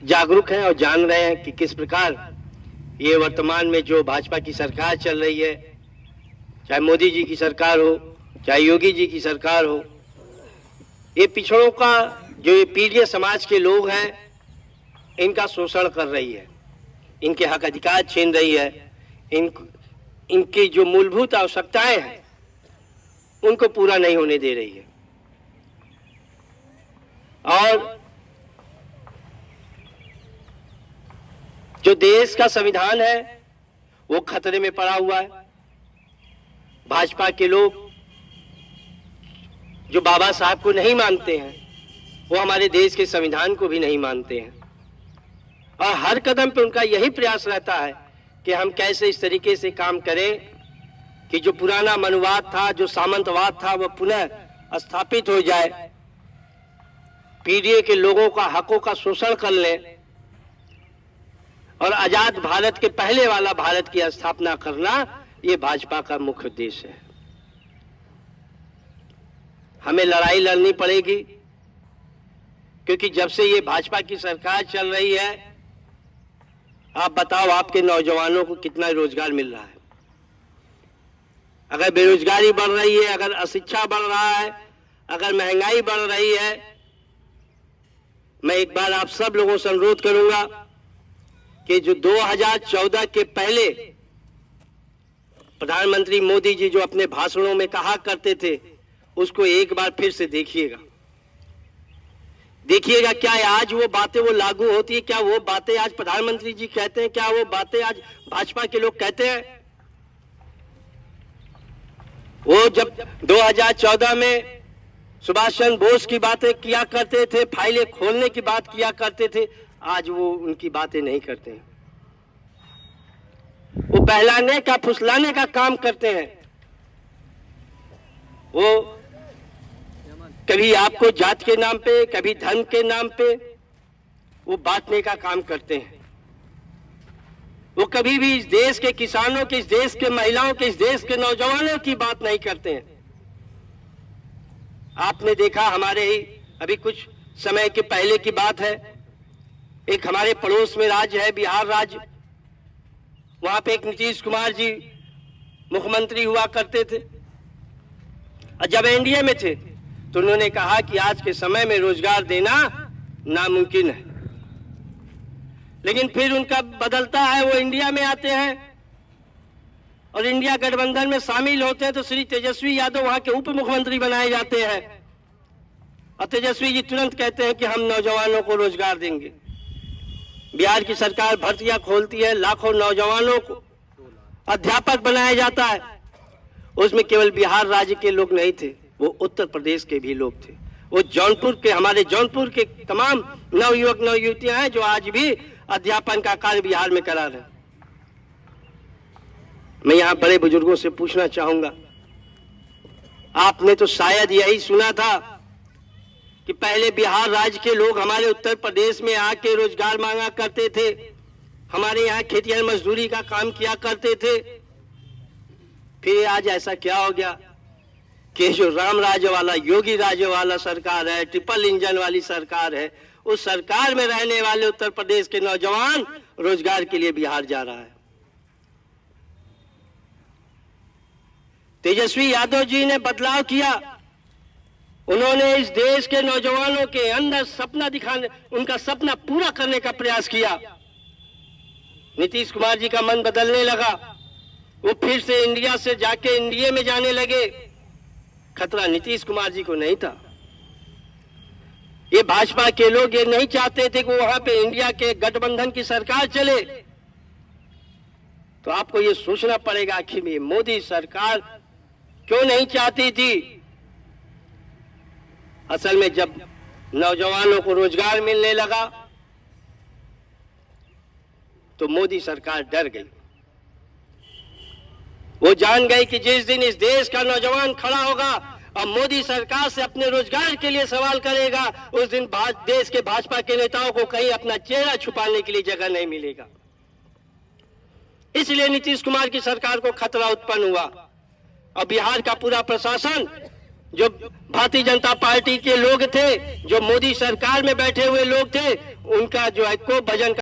जागरूक हैं और जान रहे हैं कि किस प्रकार ये वर्तमान में जो भाजपा की सरकार चल रही है, चाहे मोदी जी की सरकार हो, चाहे योगी जी की सरकार हो, ये पिछड़ों का जो ये पीढ़िया समाज के लोग हैं इनका शोषण कर रही है, इनके हक अधिकार छीन रही है, इनकी जो मूलभूत आवश्यकताएं हैं उनको पूरा नहीं होने दे रही है। और जो देश का संविधान है वो खतरे में पड़ा हुआ है। भाजपा के लोग जो बाबा साहब को नहीं मानते हैं वो हमारे देश के संविधान को भी नहीं मानते हैं, और हर कदम पे उनका यही प्रयास रहता है कि हम कैसे इस तरीके से काम करें कि जो पुराना मनुवाद था, जो सामंतवाद था, वह पुनः स्थापित हो जाए, पीढ़ी के लोगों का हकों का शोषण कर लें और आजाद भारत के पहले वाला भारत की स्थापना करना, ये भाजपा का मुख्य उद्देश्य है। हमें लड़ाई लड़नी पड़ेगी, क्योंकि जब से ये भाजपा की सरकार चल रही है, आप बताओ आपके नौजवानों को कितना रोजगार मिल रहा है? अगर बेरोजगारी बढ़ रही है, अगर अशिक्षा बढ़ रहा है, अगर महंगाई बढ़ रही है, मैं एक बार आप सब लोगों से अनुरोध करूंगा कि जो 2014 के पहले प्रधानमंत्री मोदी जी जो अपने भाषणों में कहा करते थे, उसको एक बार फिर से देखिएगा। देखिएगा क्या आज वो बातें वो लागू होती है? क्या वो बातें आज प्रधानमंत्री जी कहते हैं? क्या वो बातें आज भाजपा के लोग कहते हैं? वो जब 2014 में सुभाष चंद्र बोस की बातें किया करते थे, फाइलें खोलने की बात किया करते थे, आज वो उनकी बातें नहीं करते हैं। वो बहलाने का, फुसलाने का काम करते हैं। वो कभी आपको जात के नाम पे, कभी धर्म के नाम पे वो बांटने का काम करते हैं। वो कभी भी इस देश के किसानों की, इस देश के महिलाओं की, इस देश के नौजवानों की बात नहीं करते हैं। आपने देखा, हमारे ही अभी कुछ समय के पहले की बात है, एक हमारे पड़ोस में राज्य है बिहार राज्य, वहां पे एक नीतीश कुमार जी मुख्यमंत्री हुआ करते थे, और जब एनडीए में थे तो उन्होंने कहा कि आज के समय में रोजगार देना नामुमकिन है। लेकिन फिर उनका बदलता है, वो इंडिया में आते हैं और इंडिया गठबंधन में शामिल होते हैं, तो श्री तेजस्वी यादव वहां के उप मुख्यमंत्री बनाए जाते हैं, और तेजस्वी जी तुरंत कहते हैं कि हम नौजवानों को रोजगार देंगे। बिहार की सरकार भर्तियां खोलती है, लाखों नौजवानों को अध्यापक बनाया जाता है। उसमें केवल बिहार राज्य के लोग नहीं थे, वो उत्तर प्रदेश के भी लोग थे। वो जौनपुर के, हमारे जौनपुर के तमाम नवयुवक नवयुवतियां हैं जो आज भी अध्यापन का कार्य बिहार में करा रहे हैं। मैं यहां बड़े बुजुर्गों से पूछना चाहूंगा, आपने तो शायद यही सुना था कि पहले बिहार राज्य के लोग हमारे उत्तर प्रदेश में आके रोजगार मांगा करते थे, हमारे यहाँ खेती मजदूरी का काम किया करते थे। फिर आज ऐसा क्या हो गया कि जो राम राज्य वाला, योगी राज्य वाला सरकार है, ट्रिपल इंजन वाली सरकार है, उस सरकार में रहने वाले उत्तर प्रदेश के नौजवान रोजगार के लिए बिहार जा रहा है। तेजस्वी यादव जी ने बदलाव किया, उन्होंने इस देश के नौजवानों के अंदर सपना दिखाने, उनका सपना पूरा करने का प्रयास किया। नीतीश कुमार जी का मन बदलने लगा, वो फिर से इंडिया से जाके एनडीए में जाने लगे। खतरा नीतीश कुमार जी को नहीं था। ये भाजपा के लोग ये नहीं चाहते थे कि वहां पे इंडिया के गठबंधन की सरकार चले। तो आपको ये सोचना पड़ेगा आखिर ये मोदी सरकार क्यों नहीं चाहती थी। असल में जब नौजवानों को रोजगार मिलने लगा तो मोदी सरकार डर गई। वो जान गई कि जिस दिन इस देश का नौजवान खड़ा होगा और मोदी सरकार से अपने रोजगार के लिए सवाल करेगा, उस दिन देश के भाजपा के नेताओं को कहीं अपना चेहरा छुपाने के लिए जगह नहीं मिलेगा। इसलिए नीतीश कुमार की सरकार को खतरा उत्पन्न हुआ और बिहार का पूरा प्रशासन, जो भारतीय जनता पार्टी के लोग थे, जो मोदी सरकार में बैठे हुए लोग थे, उनका जो है को भजन